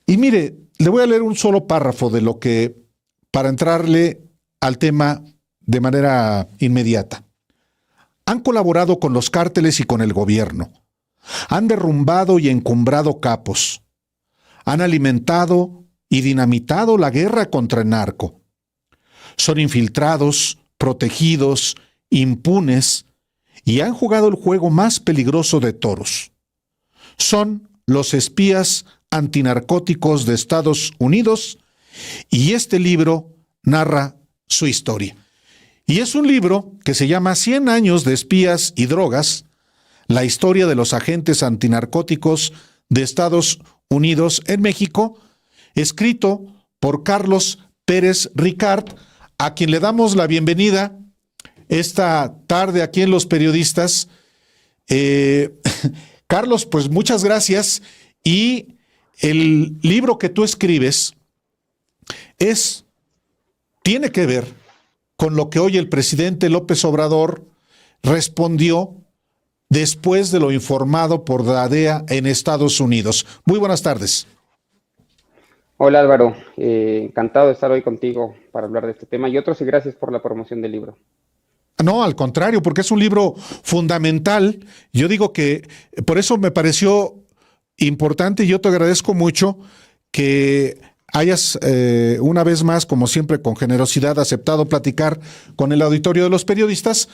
Y mire, le voy a leer un solo párrafo de lo que, para entrarle al tema de manera inmediata. Han colaborado con los cárteles y con el gobierno. Han derrumbado y encumbrado capos. Han alimentado y dinamitado la guerra contra el narco. Son infiltrados, protegidos, impunes y han jugado el juego más peligroso de todos. Son los espías antinarcóticos de Estados Unidos y este libro narra su historia. Y es un libro que se llama 100 años de espías y drogas, la historia de los agentes antinarcóticos de Estados Unidos en México, escrito por Carlos Pérez Ricart, a quien le damos la bienvenida esta tarde aquí en Los Periodistas. Carlos, pues muchas gracias. Y el libro que tú escribes tiene que ver con lo que hoy el presidente López Obrador respondió después de lo informado por la DEA en Estados Unidos. Muy buenas tardes. Hola Álvaro, encantado de estar hoy contigo para hablar de este tema y otros, y gracias por la promoción del libro. No, al contrario, porque es un libro fundamental. Yo digo que por eso me pareció importante y yo te agradezco mucho que hayas una vez más, como siempre, con generosidad, aceptado platicar con el auditorio de Los Periodistas.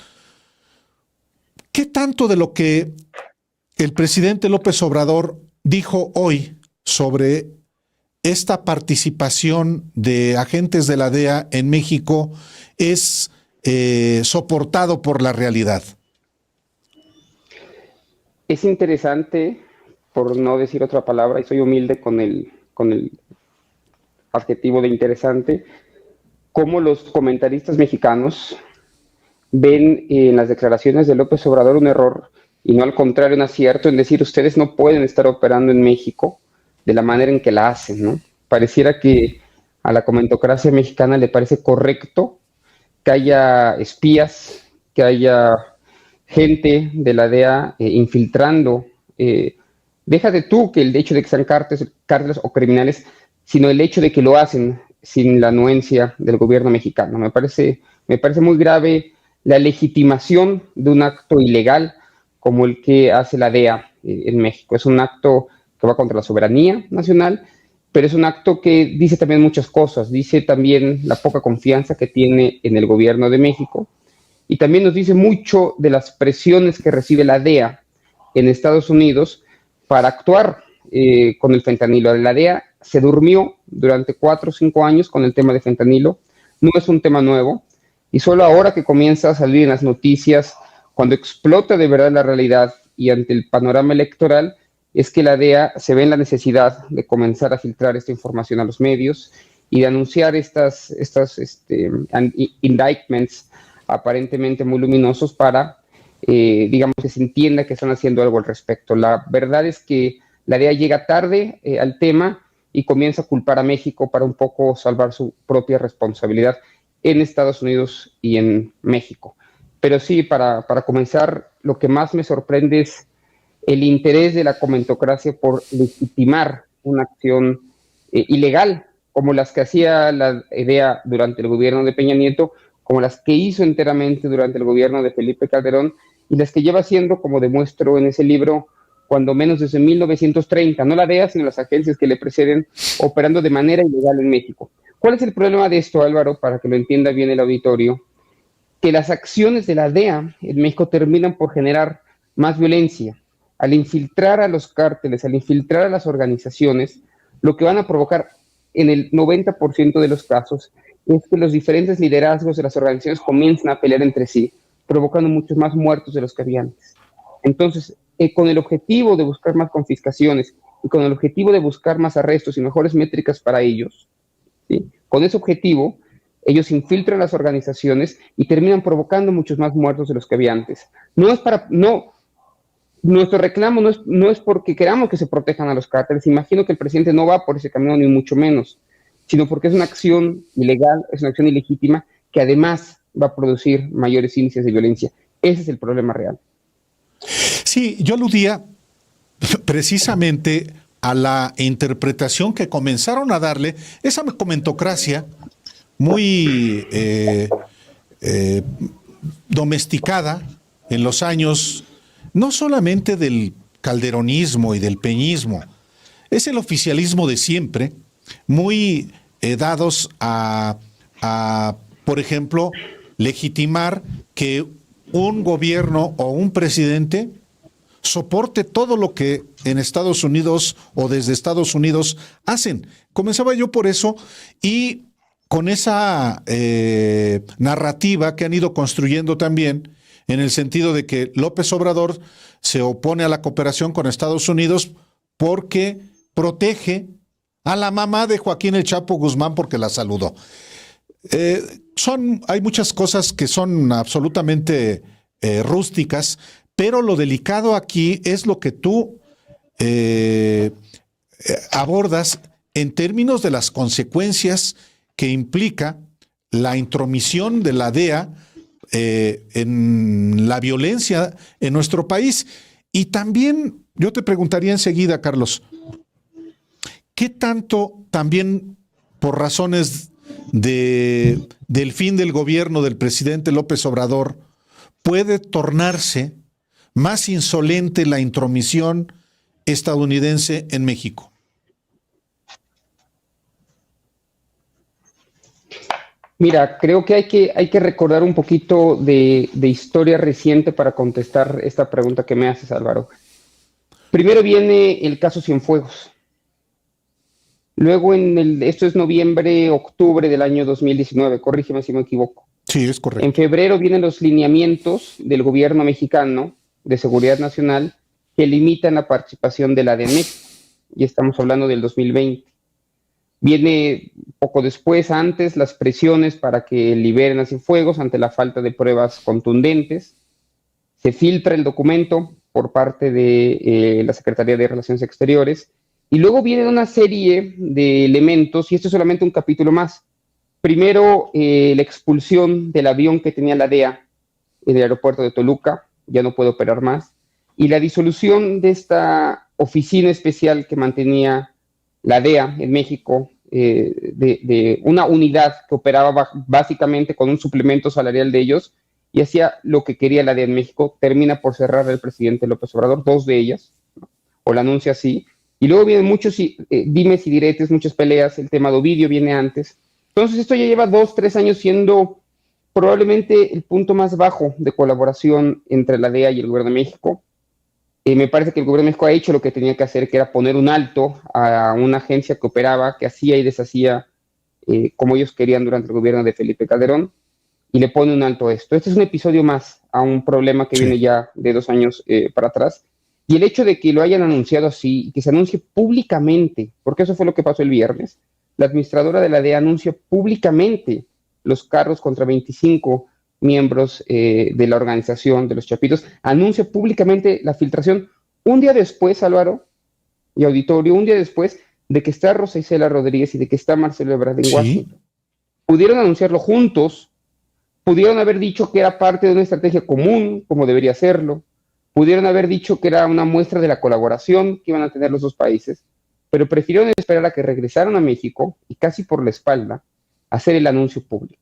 ¿Qué tanto de lo que el presidente López Obrador dijo hoy sobre esta participación de agentes de la DEA en México es soportado por la realidad? Es interesante, por no decir otra palabra, y soy humilde con el adjetivo de interesante, cómo los comentaristas mexicanos ven en las declaraciones de López Obrador un error y no al contrario un acierto en decir ustedes no pueden estar operando en México de la manera en que la hacen, ¿no? Pareciera que a la comentocracia mexicana le parece correcto que haya espías, que haya gente de la DEA infiltrando. Déjate tú que el hecho de que sean cárteles o criminales, sino el hecho de que lo hacen sin la anuencia del gobierno mexicano. Me parece muy grave la legitimación de un acto ilegal como el que hace la DEA en México. Es un acto que va contra la soberanía nacional, pero es un acto que dice también muchas cosas. Dice también la poca confianza que tiene en el gobierno de México y también nos dice mucho de las presiones que recibe la DEA en Estados Unidos para actuar con el fentanilo. La DEA se durmió durante 4 o 5 años con el tema de fentanilo. No es un tema nuevo y solo ahora que comienza a salir en las noticias, cuando explota de verdad la realidad y ante el panorama electoral, es que la DEA se ve en la necesidad de comenzar a filtrar esta información a los medios y de anunciar estas indictments aparentemente muy luminosos para, digamos, que se entienda que están haciendo algo al respecto. La verdad es que la DEA llega tarde al tema y comienza a culpar a México para un poco salvar su propia responsabilidad en Estados Unidos y en México. Pero sí, para comenzar, lo que más me sorprende es el interés de la comentocracia por legitimar una acción ilegal, como las que hacía la DEA durante el gobierno de Peña Nieto, como las que hizo enteramente durante el gobierno de Felipe Calderón, y las que lleva haciendo, como demuestro en ese libro, cuando menos desde 1930, no la DEA, sino las agencias que le preceden, operando de manera ilegal en México. ¿Cuál es el problema de esto, Álvaro, para que lo entienda bien el auditorio? Que las acciones de la DEA en México terminan por generar más violencia. Al infiltrar a los cárteles, al infiltrar a las organizaciones, lo que van a provocar en el 90% de los casos es que los diferentes liderazgos de las organizaciones comiencen a pelear entre sí, provocando muchos más muertos de los que había antes. Entonces, con el objetivo de buscar más confiscaciones y con el objetivo de buscar más arrestos y mejores métricas para ellos, ¿sí? Con ese objetivo, ellos infiltran las organizaciones y terminan provocando muchos más muertos de los que había antes. Nuestro reclamo no es porque queramos que se protejan a los cárteles. Imagino que el presidente no va por ese camino, ni mucho menos, sino porque es una acción ilegal, es una acción ilegítima que además va a producir mayores índices de violencia. Ese es el problema real. Sí, yo aludía precisamente a la interpretación que comenzaron a darle esa comentocracia muy domesticada en los años, no solamente del calderonismo y del peñismo, es el oficialismo de siempre, muy dados por ejemplo, legitimar que un gobierno o un presidente soporte todo lo que en Estados Unidos o desde Estados Unidos hacen. Comenzaba yo por eso y con esa narrativa que han ido construyendo también, en el sentido de que López Obrador se opone a la cooperación con Estados Unidos porque protege a la mamá de Joaquín El Chapo Guzmán porque la saludó. Hay muchas cosas que son absolutamente rústicas, pero lo delicado aquí es lo que tú abordas en términos de las consecuencias que implica la intromisión de la DEA en la violencia en nuestro país. Y también yo te preguntaría enseguida, Carlos, ¿qué tanto también por razones del fin del gobierno del presidente López Obrador puede tornarse más insolente la intromisión estadounidense en México? Mira, creo que hay que recordar un poquito de historia reciente para contestar esta pregunta que me haces, Álvaro. Primero viene el caso Cienfuegos. Luego, esto es noviembre, octubre del año 2019, corrígeme si me equivoco. Sí, es correcto. En febrero vienen los lineamientos del gobierno mexicano de seguridad nacional que limitan la participación de la DEA en México. Y estamos hablando del 2020. Viene poco después, antes, las presiones para que liberen a Cienfuegos ante la falta de pruebas contundentes. Se filtra el documento por parte de la Secretaría de Relaciones Exteriores. Y luego viene una serie de elementos, y esto es solamente un capítulo más. Primero, la expulsión del avión que tenía la DEA en el aeropuerto de Toluca, ya no puede operar más. Y la disolución de esta oficina especial que mantenía la DEA en México, de una unidad que operaba básicamente con un suplemento salarial de ellos y hacía lo que quería la DEA en México, termina por cerrar el presidente López Obrador, 2 de ellas, ¿no? O la anuncia así. Y luego vienen muchos dimes y diretes, muchas peleas, el tema de Ovidio viene antes. Entonces esto ya lleva 2, 3 años siendo probablemente el punto más bajo de colaboración entre la DEA y el gobierno de México. Me parece que el gobierno de México ha hecho lo que tenía que hacer, que era poner un alto a una agencia que operaba, que hacía y deshacía como ellos querían durante el gobierno de Felipe Calderón, y le pone un alto a esto. Este es un episodio más a un problema que viene ya de 2 años para atrás. Y el hecho de que lo hayan anunciado así, y que se anuncie públicamente, porque eso fue lo que pasó el viernes, la administradora de la DEA anuncia públicamente los cargos contra 25 miembros de la organización de los Chapitos, anuncia públicamente la filtración un día después, Álvaro y auditorio, un día después de que está Rosa Isela Rodríguez y de que está Marcelo Ebrard en Washington. Pudieron anunciarlo juntos, pudieron haber dicho que era parte de una estrategia común, como debería serlo, pudieron haber dicho que era una muestra de la colaboración que iban a tener los dos países, pero prefirieron esperar a que regresaran a México y casi por la espalda hacer el anuncio público.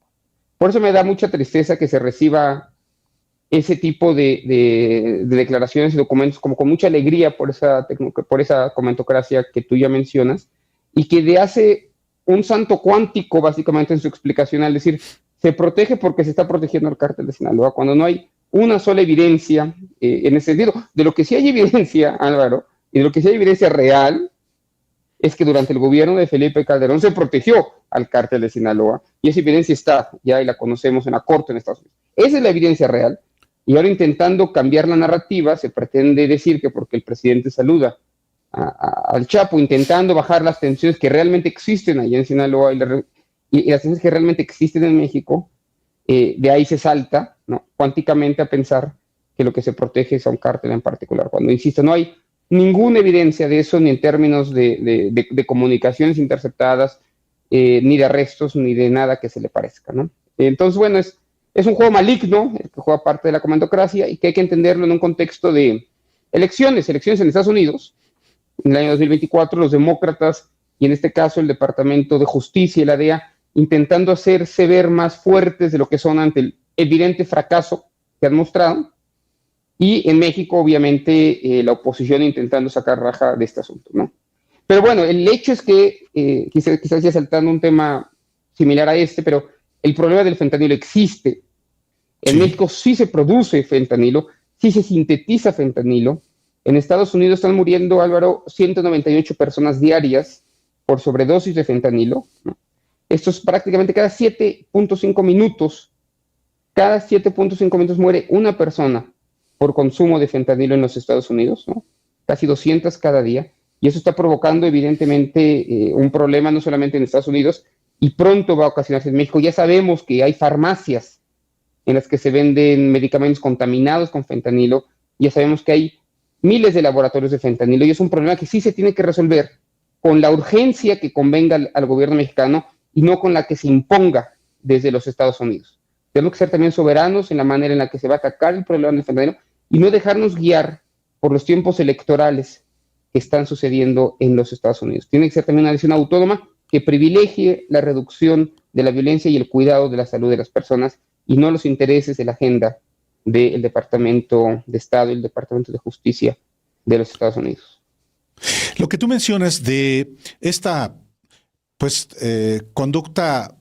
Por eso me da mucha tristeza que se reciba ese tipo de declaraciones y documentos como con mucha alegría por esa comentocracia que tú ya mencionas, y que le hace un santo cuántico básicamente en su explicación al decir, se protege porque se está protegiendo el cártel de Sinaloa, cuando no hay una sola evidencia en ese sentido. De lo que sí hay evidencia, Álvaro, y de lo que sí hay evidencia real, es que durante el gobierno de Felipe Calderón se protegió al cártel de Sinaloa, y esa evidencia está ya y la conocemos en la corte en Estados Unidos. Esa es la evidencia real, y ahora intentando cambiar la narrativa, se pretende decir que porque el presidente saluda al Chapo, intentando bajar las tensiones que realmente existen allá en Sinaloa y las tensiones que realmente existen en México, de ahí se salta, ¿no?, cuánticamente a pensar que lo que se protege es a un cártel en particular, cuando, insisto, no hay ninguna evidencia de eso, ni en términos de comunicaciones interceptadas, ni de arrestos, ni de nada que se le parezca, ¿no? Entonces, bueno, es un juego maligno, el que juega parte de la comentocracia, y que hay que entenderlo en un contexto de elecciones en Estados Unidos, en el año 2024, los demócratas y en este caso el Departamento de Justicia y la DEA intentando hacerse ver más fuertes de lo que son ante el evidente fracaso que han mostrado, y en México obviamente la oposición intentando sacar raja de este asunto, ¿no? Pero bueno, el hecho es que, quizás ya saltando un tema similar a este, pero el problema del fentanilo existe. En México sí se produce fentanilo, sí se sintetiza fentanilo. En Estados Unidos están muriendo, Álvaro, 198 personas diarias por sobredosis de fentanilo, ¿no? Esto es prácticamente cada 7.5 minutos. Cada 7.5 minutos muere una persona por consumo de fentanilo en los Estados Unidos, ¿no? Casi 200 cada día. Y eso está provocando evidentemente un problema no solamente en Estados Unidos, y pronto va a ocasionarse en México. Ya sabemos que hay farmacias en las que se venden medicamentos contaminados con fentanilo. Ya sabemos que hay miles de laboratorios de fentanilo y es un problema que sí se tiene que resolver con la urgencia que convenga al gobierno mexicano y no con la que se imponga desde los Estados Unidos. Tenemos que ser también soberanos en la manera en la que se va a atacar el problema del fentanilo y no dejarnos guiar por los tiempos electorales que están sucediendo en los Estados Unidos. Tiene que ser también una decisión autónoma que privilegie la reducción de la violencia y el cuidado de la salud de las personas y no los intereses de la agenda del Departamento de Estado y el Departamento de Justicia de los Estados Unidos. Lo que tú mencionas de esta conducta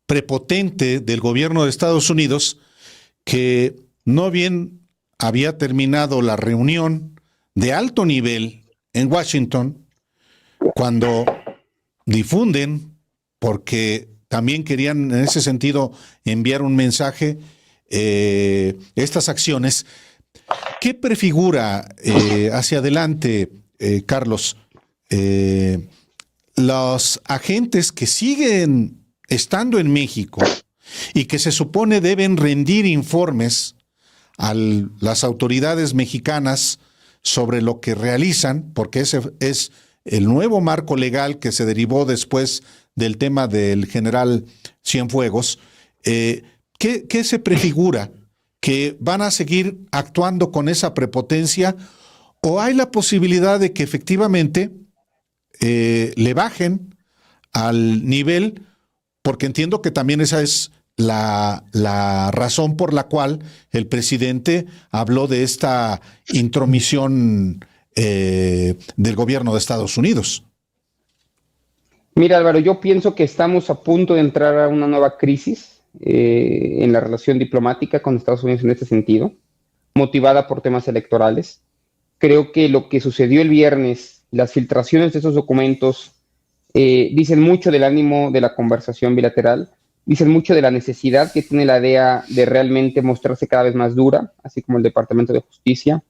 prepotente del gobierno de Estados Unidos, que no bien había terminado la reunión de alto nivel en Washington, cuando difunden, porque también querían en ese sentido enviar un mensaje, estas acciones. ¿Qué prefigura hacia adelante, Carlos? Los agentes que siguen estando en México y que se supone deben rendir informes a las autoridades mexicanas sobre lo que realizan, porque ese es el nuevo marco legal que se derivó después del tema del general Cienfuegos. ¿Qué se prefigura? ¿Que van a seguir actuando con esa prepotencia o hay la posibilidad de que efectivamente le bajen al nivel? Porque entiendo que también esa es la razón por la cual el presidente habló de esta intromisión del gobierno de Estados Unidos. Mira, Álvaro, yo pienso que estamos a punto de entrar a una nueva crisis en la relación diplomática con Estados Unidos en este sentido, motivada por temas electorales. Creo que lo que sucedió el viernes, las filtraciones de esos documentos, dicen mucho del ánimo de la conversación bilateral, dicen mucho de la necesidad que tiene la DEA de realmente mostrarse cada vez más dura, así como el Departamento de Justicia.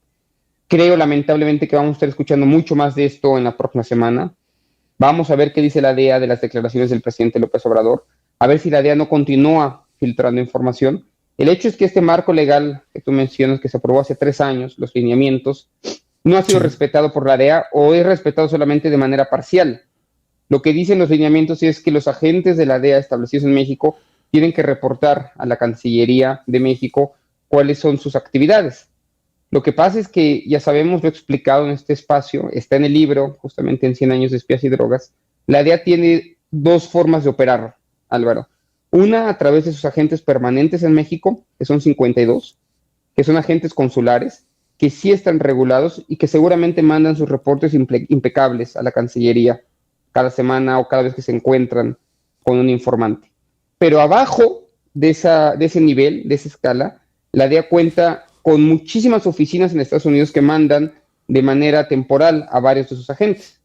Creo lamentablemente que vamos a estar escuchando mucho más de esto en la próxima semana. Vamos a ver qué dice la DEA de las declaraciones del presidente López Obrador, a ver si la DEA no continúa filtrando información. El hecho es que este marco legal que tú mencionas, que se aprobó hace 3 años, los lineamientos, no ha sido respetado por la DEA o es respetado solamente de manera parcial. Lo que dicen los lineamientos es que los agentes de la DEA establecidos en México tienen que reportar a la Cancillería de México cuáles son sus actividades. Lo que pasa es que, ya sabemos, lo he explicado en este espacio, está en el libro, justamente en 100 años de espías y drogas, la DEA tiene 2 formas de operar, Álvaro. Una, a través de sus agentes permanentes en México, que son 52, que son agentes consulares, que sí están regulados y que seguramente mandan sus reportes impecables a la Cancillería cada semana o cada vez que se encuentran con un informante. Pero abajo de ese nivel, de esa escala, la DEA cuenta con muchísimas oficinas en Estados Unidos que mandan de manera temporal a varios de sus agentes.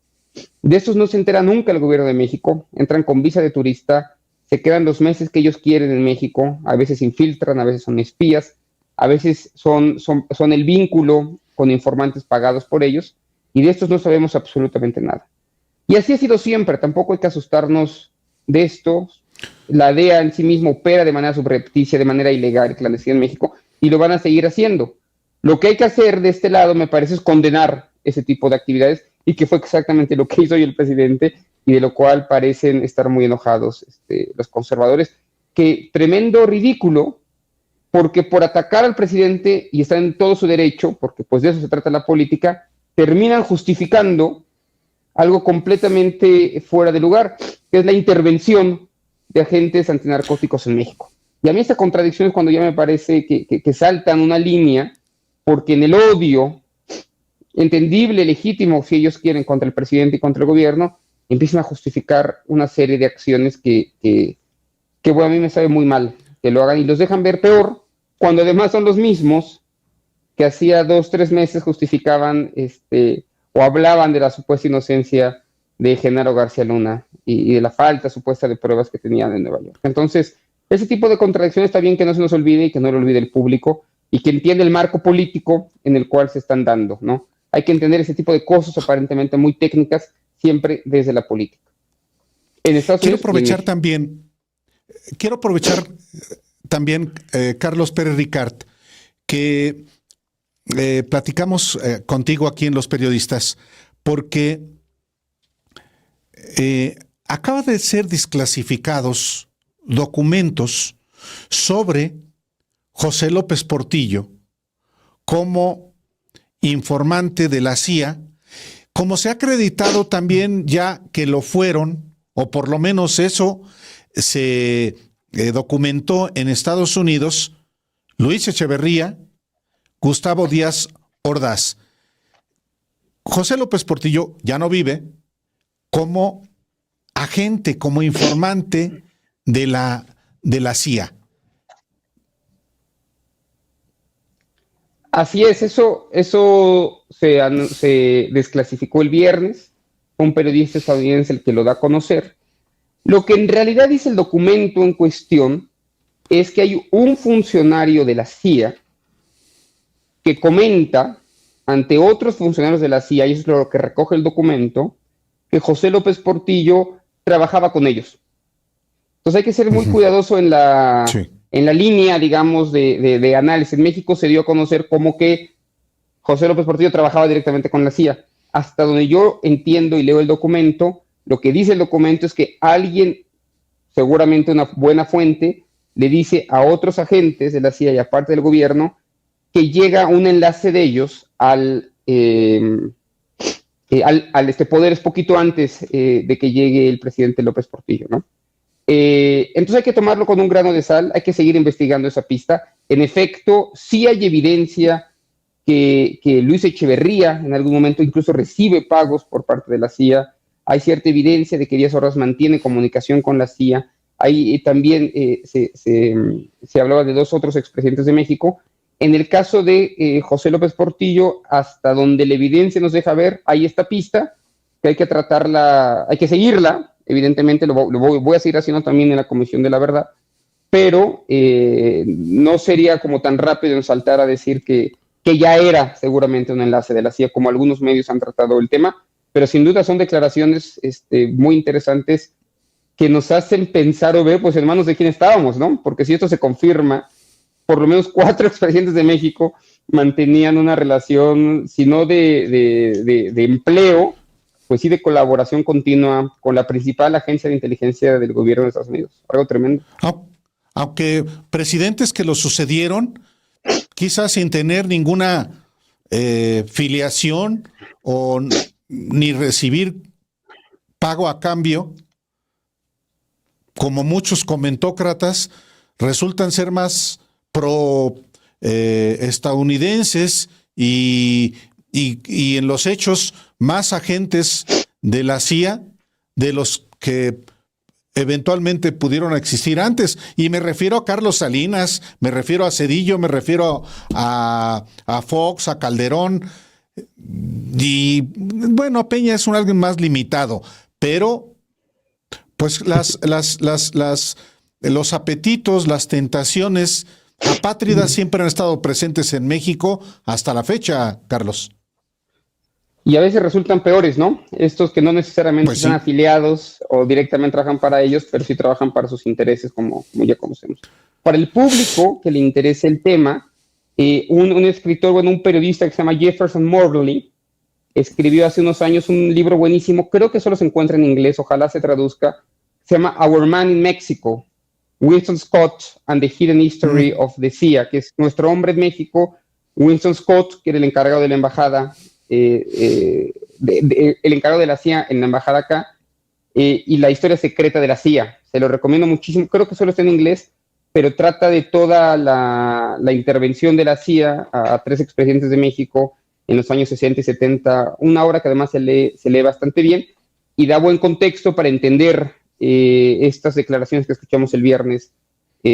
De estos no se entera nunca el gobierno de México, entran con visa de turista, se quedan los meses que ellos quieren en México, a veces infiltran, a veces son espías, a veces son el vínculo con informantes pagados por ellos, y de estos no sabemos absolutamente nada. Y así ha sido siempre, tampoco hay que asustarnos de esto. La DEA en sí misma opera de manera subrepticia, de manera ilegal, clandestina en México, y lo van a seguir haciendo. Lo que hay que hacer de este lado, me parece, es condenar ese tipo de actividades, y que fue exactamente lo que hizo hoy el presidente, y de lo cual parecen estar muy enojados los conservadores. Que tremendo ridículo, porque por atacar al presidente, y están en todo su derecho, porque pues de eso se trata la política, terminan justificando algo completamente fuera de lugar, que es la intervención de agentes antinarcóticos en México. Y a mí esta contradicción es cuando ya me parece que saltan una línea, porque en el odio entendible, legítimo, si ellos quieren, contra el presidente y contra el gobierno, empiezan a justificar una serie de acciones que bueno, a mí me sabe muy mal que lo hagan y los dejan ver peor, cuando además son los mismos que hacía 2, 3 meses justificaban o hablaban de la supuesta inocencia de Genaro García Luna y de la falta supuesta de pruebas que tenían en Nueva York. Entonces, ese tipo de contradicciones está bien que no se nos olvide y que no lo olvide el público y que entienda el marco político en el cual se están dando, ¿no? Hay que entender ese tipo de cosas aparentemente muy técnicas siempre desde la política. En Estados Quiero Unidos, aprovechar también, Carlos Pérez Ricard, que platicamos contigo aquí en Los Periodistas, porque acaba de ser desclasificados documentos sobre José López Portillo como informante de la CIA, como se ha acreditado también ya que lo fueron, o por lo menos eso se documentó en Estados Unidos, Luis Echeverría, Gustavo Díaz Ordaz. José López Portillo ya no vive como agente, como informante de la CIA. Así es, eso se desclasificó el viernes, un periodista estadounidense el que lo da a conocer. Lo que en realidad dice el documento en cuestión es que hay un funcionario de la CIA que comenta ante otros funcionarios de la CIA, y eso es lo que recoge el documento, que José López Portillo trabajaba con ellos. Entonces hay que ser muy cuidadoso en la línea, digamos, de análisis. En México se dio a conocer como que José López Portillo trabajaba directamente con la CIA. Hasta donde yo entiendo y leo el documento, lo que dice el documento es que alguien, seguramente una buena fuente, le dice a otros agentes de la CIA y aparte del gobierno que llega un enlace de ellos al poderes poquito antes de que llegue el presidente López Portillo, ¿no? Entonces hay que tomarlo con un grano de sal, hay que seguir investigando esa pista. En efecto, sí hay evidencia que Luis Echeverría en algún momento incluso recibe pagos por parte de la CIA. Hay cierta evidencia de que Díaz Ordaz mantiene comunicación con la CIA. Ahí también se hablaba de 2 otros expresidentes de México. En el caso de José López Portillo, hasta donde la evidencia nos deja ver, hay esta pista que hay que tratarla, hay que seguirla. Evidentemente lo voy a seguir haciendo también en la Comisión de la Verdad, pero no sería como tan rápido en saltar a decir que ya era seguramente un enlace de la CIA, como algunos medios han tratado el tema, pero sin duda son declaraciones muy interesantes que nos hacen pensar o ver, pues, en manos de quién estábamos, ¿no? Porque si esto se confirma, por lo menos 4 expresidentes de México mantenían una relación, si no de empleo, pues sí de colaboración continua con la principal agencia de inteligencia del gobierno de Estados Unidos. Algo tremendo. Aunque presidentes que lo sucedieron, quizás sin tener ninguna filiación o ni recibir pago a cambio, como muchos comentócratas, resultan ser más estadounidenses y en los hechos más agentes de la CIA de los que eventualmente pudieron existir antes. Y me refiero a Carlos Salinas, me refiero a Zedillo, me refiero a Fox, a Calderón. Y bueno, Peña es alguien más limitado, pero pues los apetitos, las tentaciones apátridas siempre han estado presentes en México hasta la fecha, Carlos. Y a veces resultan peores, ¿no? Estos que no necesariamente están afiliados o directamente trabajan para ellos, pero sí trabajan para sus intereses, como ya conocemos. Para el público que le interese el tema, un escritor, un periodista que se llama Jefferson Morley, escribió hace unos años un libro buenísimo, creo que solo se encuentra en inglés, ojalá se traduzca, se llama Our Man in Mexico, Winston Scott and the Hidden History of the CIA, que es nuestro hombre en México. Winston Scott, que era el encargado de la embajada el encargado de la CIA en la embajada acá, y la historia secreta de la CIA. Se lo recomiendo muchísimo, creo que solo está en inglés, pero trata de toda la intervención de la CIA a tres expresidentes de México en los años 60 y 70, una obra que además se lee bastante bien y da buen contexto para entender estas declaraciones que escuchamos el viernes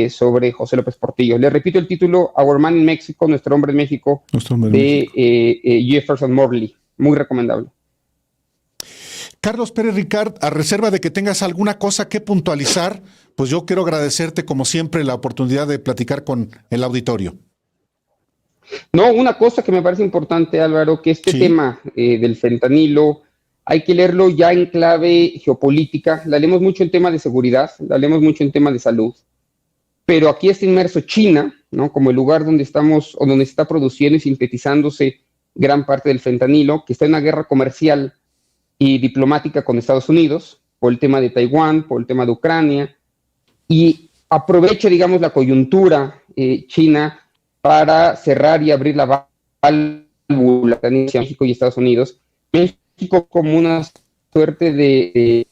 sobre José López Portillo. Le repito el título, Our Man in Mexico, Nuestro Hombre en México, de Jefferson Morley. Muy recomendable. Carlos Pérez Ricart, a reserva de que tengas alguna cosa que puntualizar, pues yo quiero agradecerte como siempre la oportunidad de platicar con el auditorio. No, una cosa que me parece importante, Álvaro, que este tema del fentanilo hay que leerlo ya en clave geopolítica. La leemos mucho en tema de seguridad, la leemos mucho en tema de salud, pero aquí está inmerso China, ¿no? Como el lugar donde estamos o donde se está produciendo y sintetizándose gran parte del fentanilo, que está en una guerra comercial y diplomática con Estados Unidos, por el tema de Taiwán, por el tema de Ucrania, y aprovecha, digamos, la coyuntura China para cerrar y abrir la válvula entre México y Estados Unidos. México como una suerte de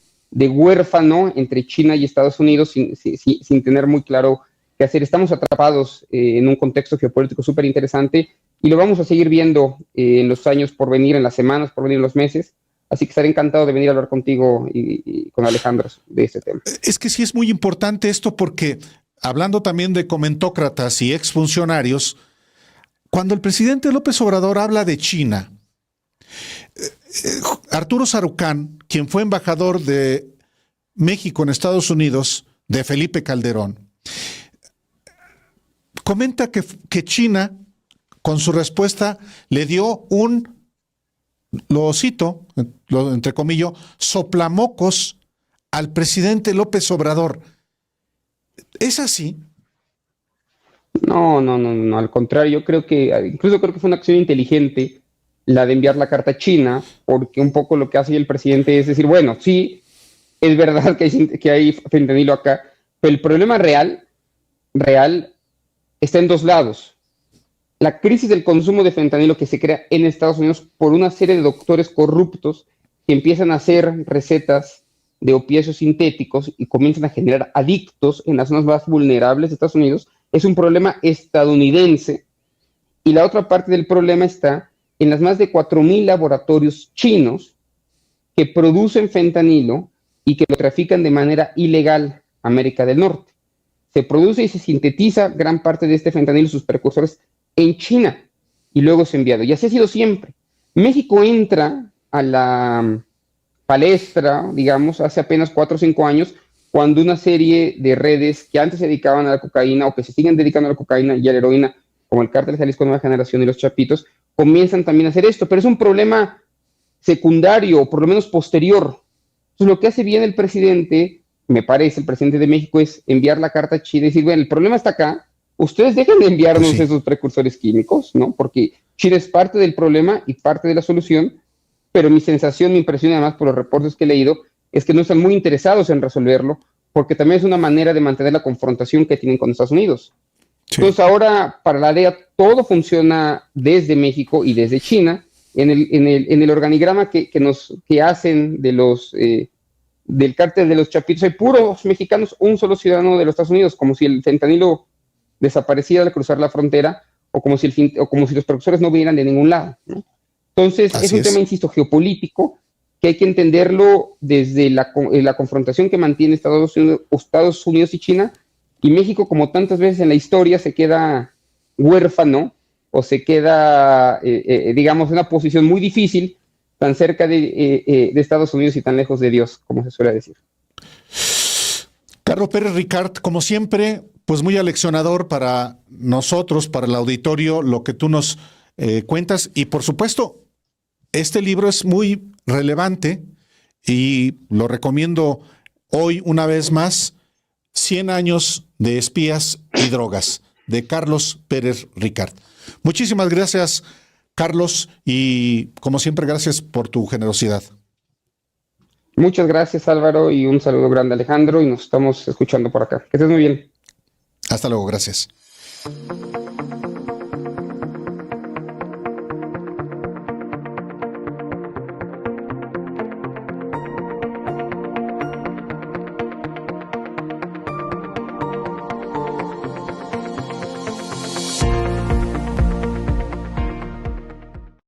huérfano entre China y Estados Unidos sin tener muy claro qué hacer. Estamos atrapados en un contexto geopolítico súper interesante y lo vamos a seguir viendo en los años por venir, en las semanas por venir, en los meses. Así que estaré encantado de venir a hablar contigo y con Alejandro de este tema. Es que sí es muy importante esto porque, hablando también de comentócratas y exfuncionarios, cuando el presidente López Obrador habla de China, Arturo Sarucán, quien fue embajador de México en Estados Unidos, de Felipe Calderón, comenta que China, con su respuesta, le dio lo cito, entre comillas, soplamocos al presidente López Obrador. ¿Es así? No, al contrario, yo creo que fue una acción inteligente la de enviar la carta a China, porque un poco lo que hace el presidente es decir, bueno, sí, es verdad que hay fentanilo acá, pero el problema real está en dos lados. La crisis del consumo de fentanilo que se crea en Estados Unidos por una serie de doctores corruptos que empiezan a hacer recetas de opiáceos sintéticos y comienzan a generar adictos en las zonas más vulnerables de Estados Unidos, es un problema estadounidense. Y la otra parte del problema está en las más de 4,000 laboratorios chinos que producen fentanilo y que lo trafican de manera ilegal a América del Norte. Se produce y se sintetiza gran parte de este fentanilo y sus precursores en China y luego es enviado. Y así ha sido siempre. México entra a la palestra, digamos, hace apenas 4 o 5 años, cuando una serie de redes que antes se dedicaban a la cocaína o que se siguen dedicando a la cocaína y a la heroína, como el Cártel Jalisco Nueva Generación y los Chapitos, comienzan también a hacer esto, pero es un problema secundario, o por lo menos posterior. Entonces, lo que hace bien el presidente, me parece, el presidente de México, es enviar la carta a China y decir, bueno, el problema está acá, ustedes dejen de enviarnos esos precursores químicos, ¿no? Porque China es parte del problema y parte de la solución, pero mi sensación, mi impresión, además por los reportes que he leído, es que no están muy interesados en resolverlo, porque también es una manera de mantener la confrontación que tienen con Estados Unidos. Sí. Entonces ahora, para la DEA, todo funciona desde México y desde China. En el organigrama que hacen del cártel de los Chapitos, hay puros mexicanos, un solo ciudadano de los Estados Unidos, como si el fentanilo desapareciera al cruzar la frontera, o como si los precursores no vinieran de ningún lado, ¿no? Entonces, es un tema, insisto, geopolítico, que hay que entenderlo desde la confrontación que mantiene Estados Unidos y China, y México, como tantas veces en la historia, se queda huérfano, o se queda, digamos, en una posición muy difícil, tan cerca de Estados Unidos y tan lejos de Dios, como se suele decir. Carlos Pérez Ricart, como siempre, pues muy aleccionador para nosotros, para el auditorio, lo que tú nos cuentas. Y por supuesto, este libro es muy relevante y lo recomiendo hoy una vez más, 100 años de espías y drogas, de Carlos Pérez Ricart. Muchísimas gracias, Carlos, y como siempre, gracias por tu generosidad. Muchas gracias, Álvaro, y un saludo grande, Alejandro, y nos estamos escuchando por acá. Que estés muy bien. Hasta luego, gracias.